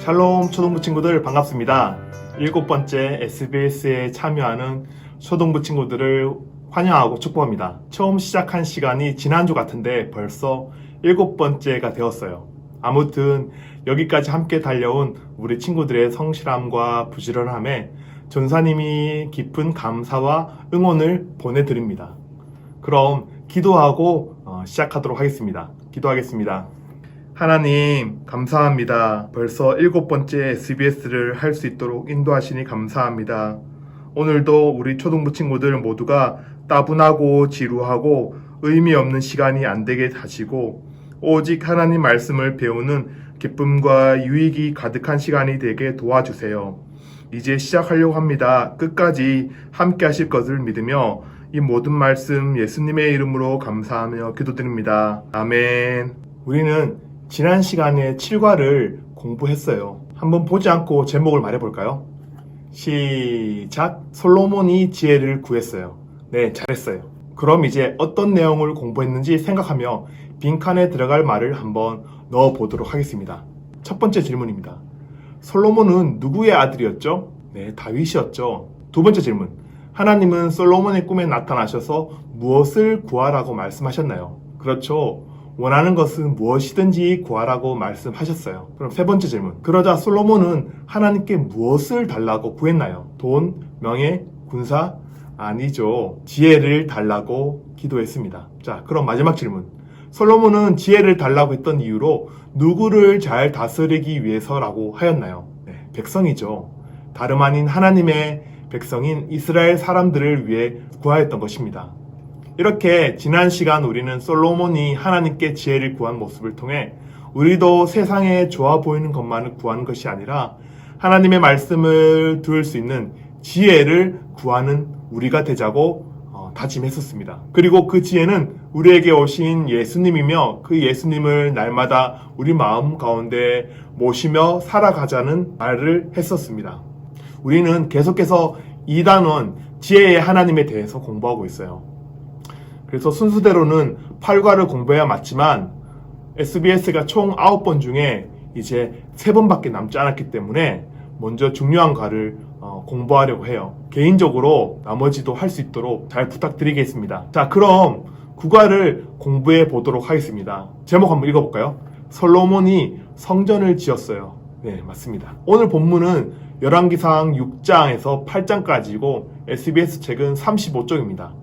샬롬 초등부 친구들 반갑습니다. 7번째 SBS에 참여하는 초등부 친구들을 환영하고 축복합니다. 처음 시작한 시간이 지난주 같은데 벌써 7번째가 되었어요. 아무튼 여기까지 함께 달려온 우리 친구들의 성실함과 부지런함에 전사님이 깊은 감사와 응원을 보내드립니다. 그럼 기도하고 시작하도록 하겠습니다. 기도하겠습니다. 하나님 감사합니다. 벌써 7번째 SBS를 할 수 있도록 인도하시니 감사합니다. 오늘도 우리 초등부 친구들 모두가 따분하고 지루하고 의미 없는 시간이 안 되게 하시고 오직 하나님 말씀을 배우는 기쁨과 유익이 가득한 시간이 되게 도와주세요. 이제 시작하려고 합니다. 끝까지 함께 하실 것을 믿으며 이 모든 말씀 예수님의 이름으로 감사하며 기도드립니다. 아멘. 우리는 지난 시간에 7과를 공부했어요. 한번 보지 않고 제목을 말해볼까요? 시작! 솔로몬이 지혜를 구했어요. 네, 잘했어요. 그럼 이제 어떤 내용을 공부했는지 생각하며 빈칸에 들어갈 말을 한번 넣어보도록 하겠습니다. 첫 번째 질문입니다. 솔로몬은 누구의 아들이었죠? 네, 다윗이었죠. 두 번째 질문. 하나님은 솔로몬의 꿈에 나타나셔서 무엇을 구하라고 말씀하셨나요? 그렇죠. 원하는 것은 무엇이든지 구하라고 말씀하셨어요. 그럼 세 번째 질문. 그러자 솔로몬은 하나님께 무엇을 달라고 구했나요? 돈, 명예, 군사? 아니죠. 지혜를 달라고 기도했습니다. 자, 그럼 마지막 질문. 솔로몬은 지혜를 달라고 했던 이유로 누구를 잘 다스리기 위해서라고 하였나요? 네, 백성이죠. 다름 아닌 하나님의 백성인 이스라엘 사람들을 위해 구하였던 것입니다. 이렇게 지난 시간 우리는 솔로몬이 하나님께 지혜를 구한 모습을 통해 우리도 세상에 좋아 보이는 것만을 구하는 것이 아니라 하나님의 말씀을 들을 수 있는 지혜를 구하는 우리가 되자고 다짐했었습니다. 그리고 그 지혜는 우리에게 오신 예수님이며 그 예수님을 날마다 우리 마음 가운데 모시며 살아가자는 말을 했었습니다. 우리는 계속해서 2단원 지혜의 하나님에 대해서 공부하고 있어요. 그래서 순수대로는 8과를 공부해야 맞지만 SBS가 총 9번 중에 이제 3번밖에 남지 않았기 때문에 먼저 중요한 과를 공부하려고 해요. 개인적으로 나머지도 할 수 있도록 잘 부탁드리겠습니다. 자, 그럼 9과를 공부해 보도록 하겠습니다. 제목 한번 읽어볼까요? 솔로몬이 성전을 지었어요. 네, 맞습니다. 오늘 본문은 열왕기상 6장에서 8장까지고 SBS 책은 35쪽입니다.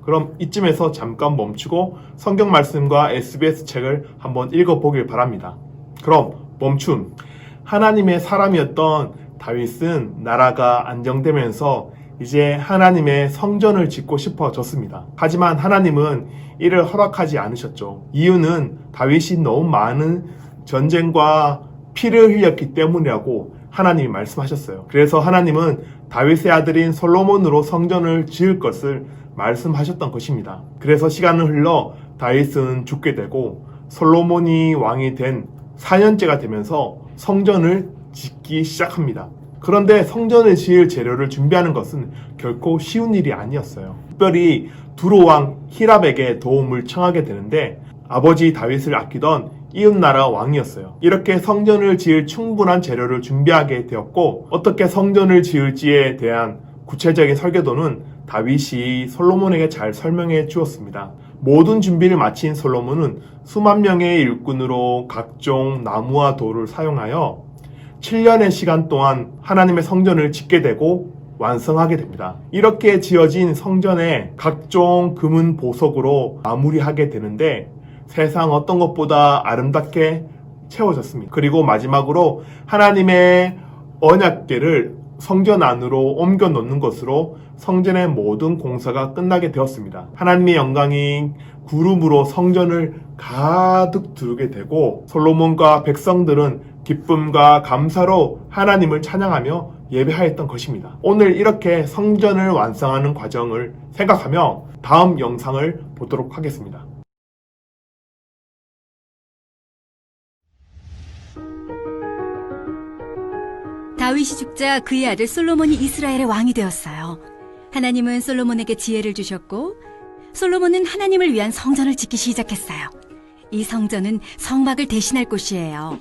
그럼 이쯤에서 잠깐 멈추고 성경 말씀과 SBS 책을 한번 읽어보길 바랍니다. 그럼 멈춤. 하나님의 사람이었던 다윗은 나라가 안정되면서 이제 하나님의 성전을 짓고 싶어졌습니다. 하지만 하나님은 이를 허락하지 않으셨죠. 이유는 다윗이 너무 많은 전쟁과 피를 흘렸기 때문이라고 하나님이 말씀하셨어요. 그래서 하나님은 다윗의 아들인 솔로몬으로 성전을 지을 것을 말씀하셨던 것입니다. 그래서 시간은 흘러 다윗은 죽게 되고 솔로몬이 왕이 된 4년째가 되면서 성전을 짓기 시작합니다. 그런데 성전을 지을 재료를 준비하는 것은 결코 쉬운 일이 아니었어요. 특별히 두로왕 히랍에게 도움을 청하게 되는데 아버지 다윗을 아끼던 이웃나라 왕이었어요. 이렇게 성전을 지을 충분한 재료를 준비하게 되었고 어떻게 성전을 지을지에 대한 구체적인 설계도는 다윗이 솔로몬에게 잘 설명해 주었습니다. 모든 준비를 마친 솔로몬은 수만 명의 일꾼으로 각종 나무와 돌을 사용하여 7년의 시간 동안 하나님의 성전을 짓게 되고 완성하게 됩니다. 이렇게 지어진 성전에 각종 금은 보석으로 마무리하게 되는데 세상 어떤 것보다 아름답게 채워졌습니다. 그리고 마지막으로 하나님의 언약궤를 성전 안으로 옮겨 놓는 것으로 성전의 모든 공사가 끝나게 되었습니다. 하나님의 영광이 구름으로 성전을 가득 두르게 되고 솔로몬과 백성들은 기쁨과 감사로 하나님을 찬양하며 예배하였던 것입니다. 오늘 이렇게 성전을 완성하는 과정을 생각하며 다음 영상을 보도록 하겠습니다. 다윗이 죽자 그의 아들 솔로몬이 이스라엘의 왕이 되었어요. 하나님은 솔로몬에게 지혜를 주셨고 솔로몬은 하나님을 위한 성전을 짓기 시작했어요. 이 성전은 성막을 대신할 곳이에요.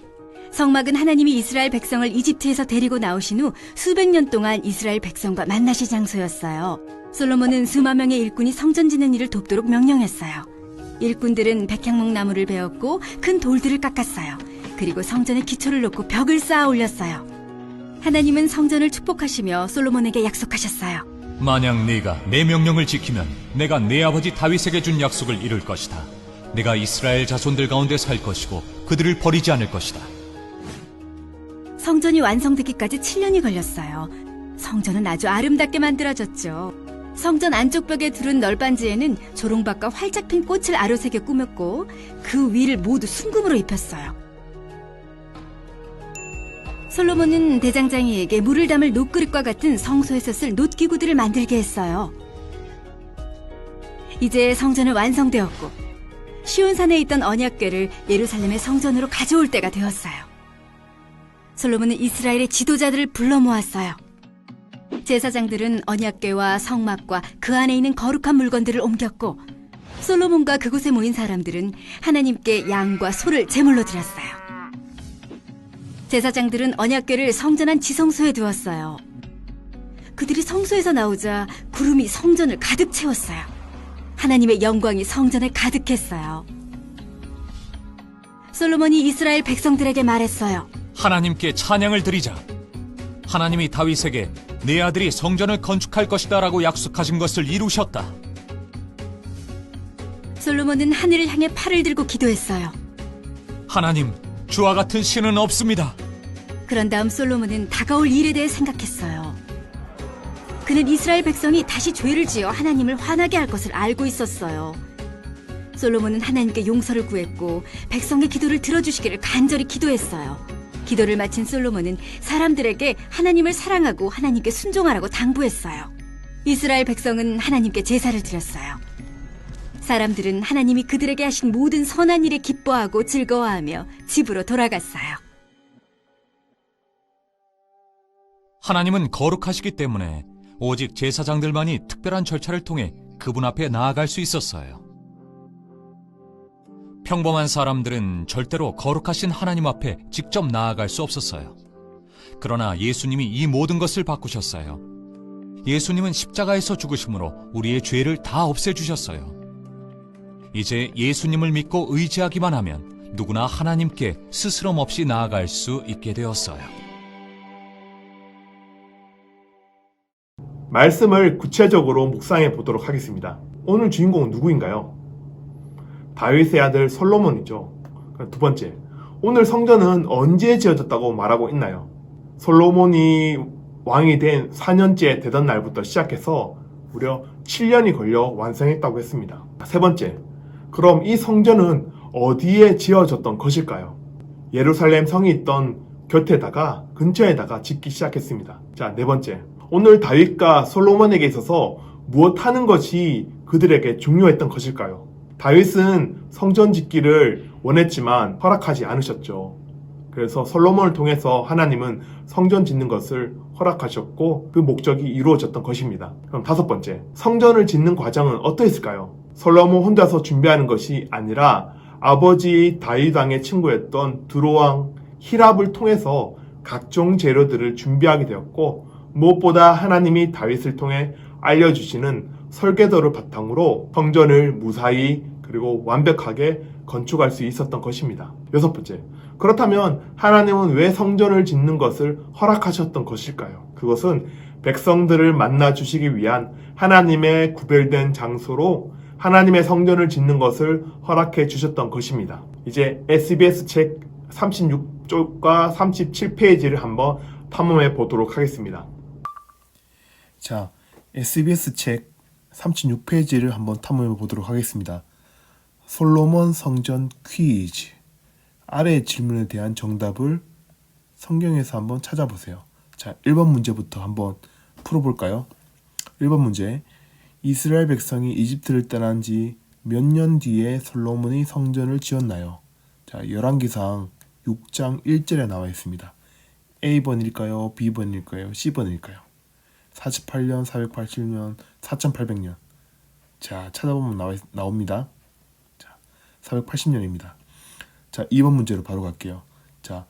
성막은 하나님이 이스라엘 백성을 이집트에서 데리고 나오신 후 수백 년 동안 이스라엘 백성과 만나실 장소였어요. 솔로몬은 수만 명의 일꾼이 성전 짓는 일을 돕도록 명령했어요. 일꾼들은 백향목 나무를 베었고 큰 돌들을 깎았어요. 그리고 성전에 기초를 놓고 벽을 쌓아 올렸어요. 하나님은 성전을 축복하시며 솔로몬에게 약속하셨어요. 만약 네가 내 명령을 지키면 내가 내 아버지 다윗에게 준 약속을 이룰 것이다. 내가 이스라엘 자손들 가운데 살 것이고 그들을 버리지 않을 것이다. 성전이 완성되기까지 7년이 걸렸어요. 성전은 아주 아름답게 만들어졌죠. 성전 안쪽 벽에 두른 널빤지에는 조롱박과 활짝 핀 꽃을 아로새겨 꾸몄고 그 위를 모두 순금으로 입혔어요. 솔로몬은 대장장이에게 물을 담을 놋그릇과 같은 성소에서 쓸 놋기구들을 만들게 했어요. 이제 성전은 완성되었고 시온산에 있던 언약궤를 예루살렘의 성전으로 가져올 때가 되었어요. 솔로몬은 이스라엘의 지도자들을 불러 모았어요. 제사장들은 언약궤와 성막과 그 안에 있는 거룩한 물건들을 옮겼고 솔로몬과 그곳에 모인 사람들은 하나님께 양과 소를 제물로 드렸어요. 제사장들은 언약궤를 성전 안 지성소에 두었어요. 그들이 성소에서 나오자 구름이 성전을 가득 채웠어요. 하나님의 영광이 성전에 가득했어요. 솔로몬이 이스라엘 백성들에게 말했어요. 하나님께 찬양을 드리자. 하나님이 다윗에게 내 아들이 성전을 건축할 것이다 라고 약속하신 것을 이루셨다. 솔로몬은 하늘을 향해 팔을 들고 기도했어요. 하나님, 주와 같은 신은 없습니다. 그런 다음 솔로몬은 다가올 일에 대해 생각했어요. 그는 이스라엘 백성이 다시 죄를 지어 하나님을 화나게 할 것을 알고 있었어요. 솔로몬은 하나님께 용서를 구했고 백성의 기도를 들어주시기를 간절히 기도했어요. 기도를 마친 솔로몬은 사람들에게 하나님을 사랑하고 하나님께 순종하라고 당부했어요. 이스라엘 백성은 하나님께 제사를 드렸어요. 사람들은 하나님이 그들에게 하신 모든 선한 일에 기뻐하고 즐거워하며 집으로 돌아갔어요. 하나님은 거룩하시기 때문에 오직 제사장들만이 특별한 절차를 통해 그분 앞에 나아갈 수 있었어요. 평범한 사람들은 절대로 거룩하신 하나님 앞에 직접 나아갈 수 없었어요. 그러나 예수님이 이 모든 것을 바꾸셨어요. 예수님은 십자가에서 죽으심으로 우리의 죄를 다 없애주셨어요. 이제 예수님을 믿고 의지하기만 하면 누구나 하나님께 스스럼 없이 나아갈 수 있게 되었어요. 말씀을 구체적으로 묵상해 보도록 하겠습니다. 오늘 주인공은 누구인가요? 다윗의 아들 솔로몬이죠. 두 번째, 오늘 성전은 언제 지어졌다고 말하고 있나요? 솔로몬이 왕이 된 4년째 되던 날부터 시작해서 무려 7년이 걸려 완성했다고 했습니다. 세 번째, 그럼 이 성전은 어디에 지어졌던 것일까요? 예루살렘 성이 있던 곁에다가 근처에다가 짓기 시작했습니다. 자, 네 번째, 오늘 다윗과 솔로몬에게 있어서 무엇 하는 것이 그들에게 중요했던 것일까요? 다윗은 성전 짓기를 원했지만 허락하지 않으셨죠. 그래서 솔로몬을 통해서 하나님은 성전 짓는 것을 허락하셨고 그 목적이 이루어졌던 것입니다. 그럼 다섯 번째, 성전을 짓는 과정은 어떠했을까요? 솔로몬 혼자서 준비하는 것이 아니라 아버지 다윗 왕의 친구였던 두로왕 히랍을 통해서 각종 재료들을 준비하게 되었고 무엇보다 하나님이 다윗을 통해 알려주시는 설계도를 바탕으로 성전을 무사히 그리고 완벽하게 건축할 수 있었던 것입니다. 여섯 번째, 그렇다면 하나님은 왜 성전을 짓는 것을 허락하셨던 것일까요? 그것은 백성들을 만나 주시기 위한 하나님의 구별된 장소로 하나님의 성전을 짓는 것을 허락해 주셨던 것입니다. 이제 SBS 책 36쪽과 37페이지를 한번 탐험해 보도록 하겠습니다. 자, SBS 책 36페이지를 한번 탐험해 보도록 하겠습니다. 솔로몬 성전 퀴즈. 아래의 질문에 대한 정답을 성경에서 한번 찾아보세요. 자, 1번 문제부터 한번 풀어볼까요? 1번 문제. 이스라엘 백성이 이집트를 떠난 지 몇 년 뒤에 솔로몬이 성전을 지었나요? 자, 열왕기상 6장 1절에 나와 있습니다. A번일까요? B번일까요? C번일까요? 48년, 480년, 4800년. 자, 찾아보면 나옵니다. 자, 480년입니다. 자, 2번 문제로 바로 갈게요. 자,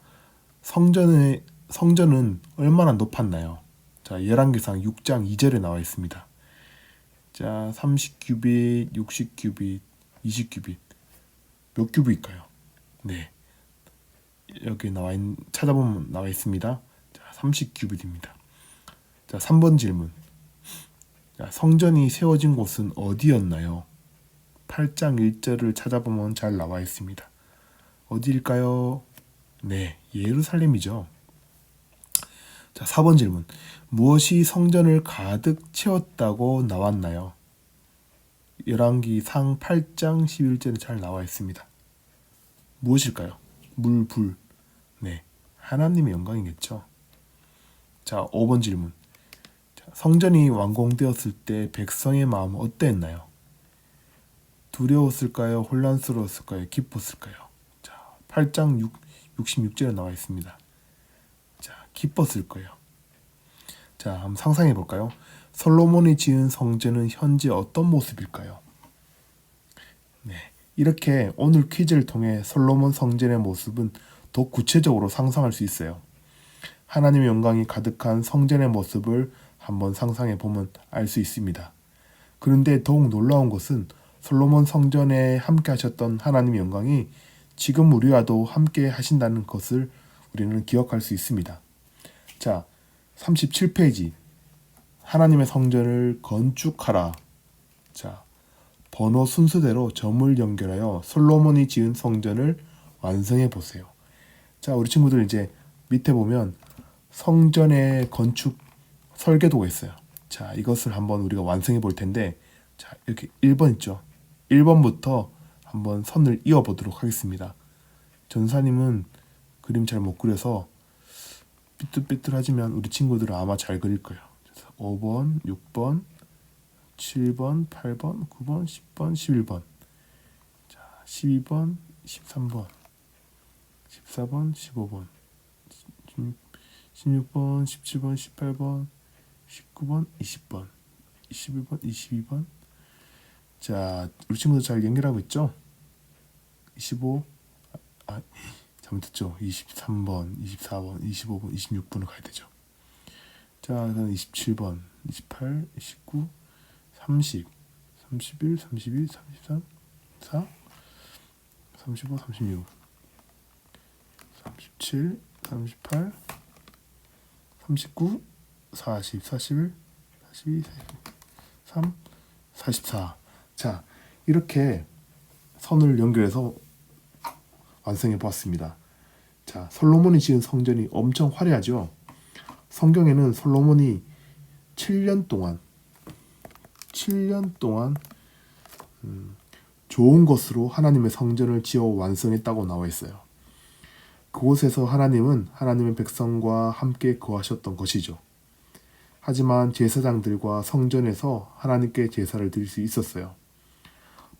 성전은 얼마나 높았나요? 자, 열왕기상 6장 2절에 나와 있습니다. 자, 30규빗, 60규빗, 20규빗. 몇 규빗일까요? 네. 여기 찾아보면 나와 있습니다. 자, 30규빗입니다. 자, 3번 질문. 자, 성전이 세워진 곳은 어디였나요? 8장 1절을 찾아보면 잘 나와 있습니다. 어디일까요? 네, 예루살렘이죠. 자, 4번 질문. 무엇이 성전을 가득 채웠다고 나왔나요? 열왕기상 8장 11절에 잘 나와 있습니다. 무엇일까요? 물, 불. 네, 하나님의 영광이겠죠. 자, 5번 질문. 자, 성전이 완공되었을 때 백성의 마음은 어땠나요? 두려웠을까요? 혼란스러웠을까요? 기뻤을까요? 자, 8장 66절에 나와 있습니다. 자, 기뻤을 거예요. 자, 한번 상상해 볼까요? 솔로몬이 지은 성전은 현재 어떤 모습일까요? 네, 이렇게 오늘 퀴즈를 통해 솔로몬 성전의 모습은 더 구체적으로 상상할 수 있어요. 하나님의 영광이 가득한 성전의 모습을 한번 상상해 보면 알 수 있습니다. 그런데 더욱 놀라운 것은 솔로몬 성전에 함께 하셨던 하나님의 영광이 지금 우리와도 함께 하신다는 것을 우리는 기억할 수 있습니다. 자, 37페이지. 하나님의 성전을 건축하라. 자, 번호 순서대로 점을 연결하여 솔로몬이 지은 성전을 완성해 보세요. 자, 우리 친구들 이제 밑에 보면 성전의 건축 설계도가 있어요. 자, 이것을 한번 우리가 완성해 볼 텐데, 자, 이렇게 1번 있죠. 1번부터 한번 선을 이어 보도록 하겠습니다. 전사님은 그림 잘 못 그려서 삐뚤삐뚤하지만 우리 친구들은 아마 잘 그릴 거예요. 5번, 6번, 7번, 8번, 9번, 10번, 11번. 자, 12번, 13번, 14번, 15번, 16번, 17번, 18번, 19번, 20번, 21번, 22번. 자, 우리 친구들 잘 연결하고 있죠? 25, 잘못했죠. 23번, 24번, 25번, 26번을 가야 되죠. 자, 그다음 27번, 28, 29, 30, 31, 32, 33, 4, 35, 36, 37, 38, 39, 40, 41, 42, 43, 44. 자, 이렇게 선을 연결해서 완성해 보았습니다. 자, 솔로몬이 지은 성전이 엄청 화려하죠. 성경에는 솔로몬이 7년 동안 좋은 것으로 하나님의 성전을 지어 완성했다고 나와 있어요. 그곳에서 하나님은 하나님의 백성과 함께 거하셨던 것이죠. 하지만 제사장들과 성전에서 하나님께 제사를 드릴 수 있었어요.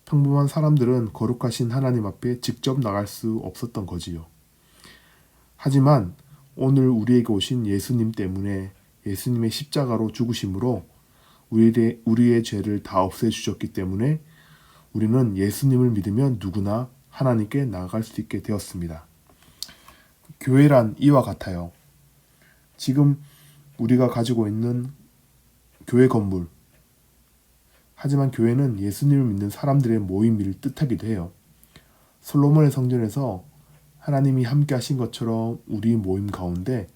평범한 사람들은 거룩하신 하나님 앞에 직접 나갈 수 없었던 거지요. 하지만 오늘 우리에게 오신 예수님 때문에 예수님의 십자가로 죽으심으로 우리의 죄를 다 없애주셨기 때문에 우리는 예수님을 믿으면 누구나 하나님께 나아갈 수 있게 되었습니다. 교회란 이와 같아요. 지금 우리가 가지고 있는 교회 건물, 하지만 교회는 예수님을 믿는 사람들의 모임을 뜻하기도 해요. 솔로몬의 성전에서 하나님이 함께 하신 것처럼 우리 모임 가운데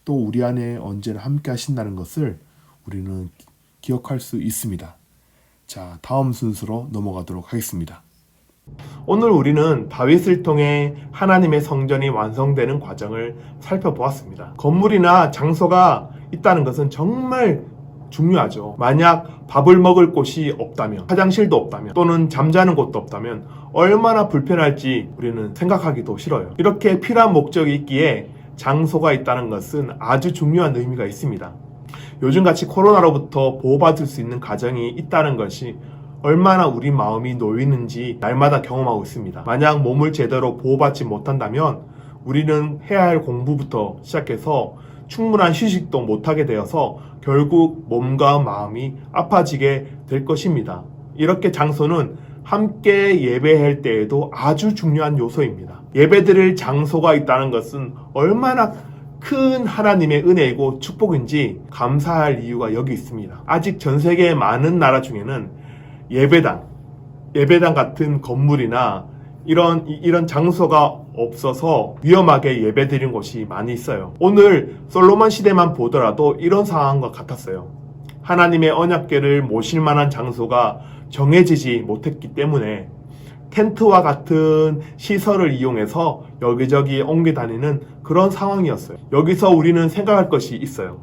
또 우리 안에 언제나 함께 하신다는 것을 우리는 기억할 수 있습니다. 자, 다음 순서로 넘어가도록 하겠습니다. 오늘 우리는 다윗을 통해 하나님의 성전이 완성되는 과정을 살펴보았습니다. 건물이나 장소가 있다는 것은 정말 중요하죠. 만약 밥을 먹을 곳이 없다면, 화장실도 없다면, 또는 잠자는 곳도 없다면 얼마나 불편할지 우리는 생각하기도 싫어요. 이렇게 필요한 목적이 있기에 장소가 있다는 것은 아주 중요한 의미가 있습니다. 요즘같이 코로나로부터 보호받을 수 있는 가정이 있다는 것이 얼마나 우리 마음이 놓이는지 날마다 경험하고 있습니다. 만약 몸을 제대로 보호받지 못한다면 우리는 해야 할 공부부터 시작해서 충분한 휴식도 못하게 되어서 결국 몸과 마음이 아파지게 될 것입니다. 이렇게 장소는 함께 예배할 때에도 아주 중요한 요소입니다. 예배드릴 장소가 있다는 것은 얼마나 큰 하나님의 은혜이고 축복인지 감사할 이유가 여기 있습니다. 아직 전 세계의 많은 나라 중에는 예배당 같은 건물이나 이런 장소가 없어서 위험하게 예배드린 곳이 많이 있어요. 오늘 솔로몬 시대만 보더라도 이런 상황과 같았어요. 하나님의 언약궤를 모실 만한 장소가 정해지지 못했기 때문에 텐트와 같은 시설을 이용해서 여기저기 옮겨 다니는 그런 상황이었어요. 여기서 우리는 생각할 것이 있어요.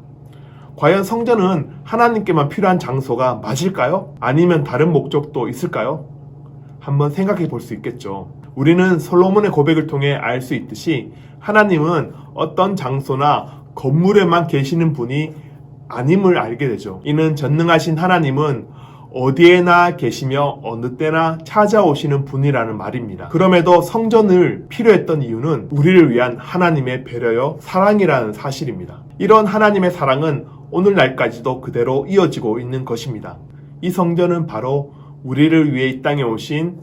과연 성전은 하나님께만 필요한 장소가 맞을까요? 아니면 다른 목적도 있을까요? 한번 생각해 볼 수 있겠죠. 우리는 솔로몬의 고백을 통해 알 수 있듯이 하나님은 어떤 장소나 건물에만 계시는 분이 아님을 알게 되죠. 이는 전능하신 하나님은 어디에나 계시며 어느 때나 찾아오시는 분이라는 말입니다. 그럼에도 성전을 필요했던 이유는 우리를 위한 하나님의 배려요 사랑이라는 사실입니다. 이런 하나님의 사랑은 오늘날까지도 그대로 이어지고 있는 것입니다. 이 성전은 바로 우리를 위해 이 땅에 오신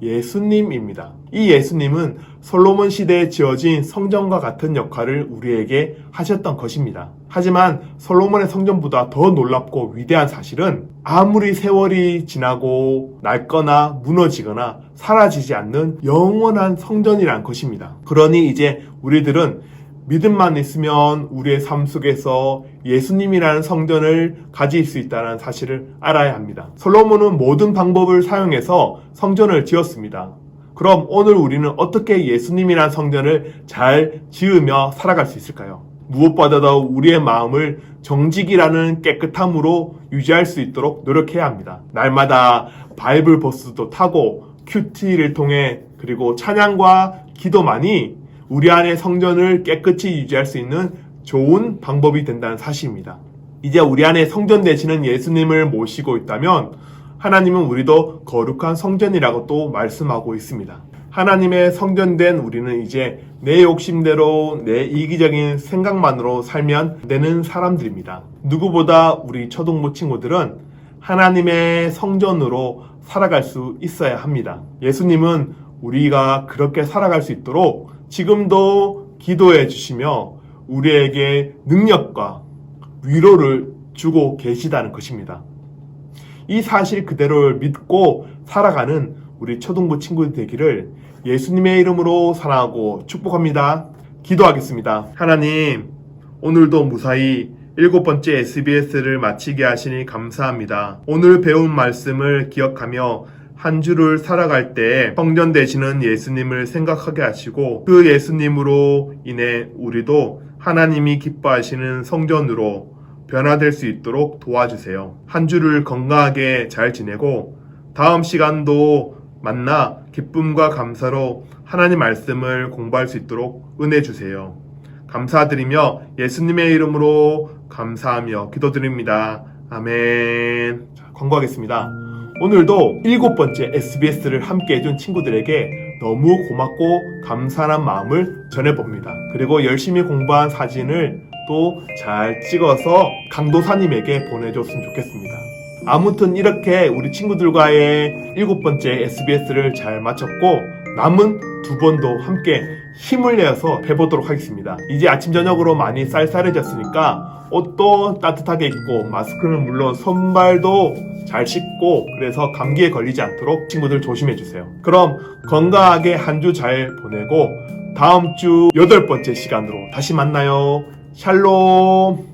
예수님입니다. 이 예수님은 솔로몬 시대에 지어진 성전과 같은 역할을 우리에게 하셨던 것입니다. 하지만 솔로몬의 성전보다 더 놀랍고 위대한 사실은 아무리 세월이 지나고 낡거나 무너지거나 사라지지 않는 영원한 성전이란 것입니다. 그러니 이제 우리들은 믿음만 있으면 우리의 삶 속에서 예수님이라는 성전을 가질 수 있다는 사실을 알아야 합니다. 솔로몬은 모든 방법을 사용해서 성전을 지었습니다. 그럼 오늘 우리는 어떻게 예수님이라는 성전을 잘 지으며 살아갈 수 있을까요? 무엇보다도 우리의 마음을 정직이라는 깨끗함으로 유지할 수 있도록 노력해야 합니다. 날마다 바이블 버스도 타고 큐티를 통해 그리고 찬양과 기도만이 우리 안의 성전을 깨끗이 유지할 수 있는 좋은 방법이 된다는 사실입니다. 이제 우리 안에 성전 되시는 예수님을 모시고 있다면 하나님은 우리도 거룩한 성전이라고 또 말씀하고 있습니다. 하나님의 성전된 우리는 이제 내 욕심대로 내 이기적인 생각만으로 살면 되는 사람들입니다. 누구보다 우리 초등부 친구들은 하나님의 성전으로 살아갈 수 있어야 합니다. 예수님은 우리가 그렇게 살아갈 수 있도록 지금도 기도해 주시며 우리에게 능력과 위로를 주고 계시다는 것입니다. 이 사실 그대로를 믿고 살아가는 우리 초등부 친구들 되기를 예수님의 이름으로 사랑하고 축복합니다. 기도하겠습니다. 하나님, 오늘도 무사히 7번째 SBS를 마치게 하시니 감사합니다. 오늘 배운 말씀을 기억하며 한 주를 살아갈 때 성전 되시는 예수님을 생각하게 하시고 그 예수님으로 인해 우리도 하나님이 기뻐하시는 성전으로 변화될 수 있도록 도와주세요. 한 주를 건강하게 잘 지내고 다음 시간도 만나 기쁨과 감사로 하나님 말씀을 공부할 수 있도록 은혜 주세요. 감사드리며 예수님의 이름으로 감사하며 기도드립니다. 아멘. 자, 광고하겠습니다. 오늘도 7번째 SBS를 함께 해준 친구들에게 너무 고맙고 감사한 마음을 전해봅니다. 그리고 열심히 공부한 사진을 또 잘 찍어서 강도사님에게 보내줬으면 좋겠습니다. 아무튼 이렇게 우리 친구들과의 7번째 SBS를 잘 마쳤고 남은 2번도 함께 힘을 내어서 해보도록 하겠습니다. 이제 아침 저녁으로 많이 쌀쌀해졌으니까 옷도 따뜻하게 입고 마스크는 물론 손발도 잘 씻고 그래서 감기에 걸리지 않도록 친구들 조심해주세요. 그럼 건강하게 한 주 잘 보내고 다음 주 8번째 시간으로 다시 만나요. 샬롬.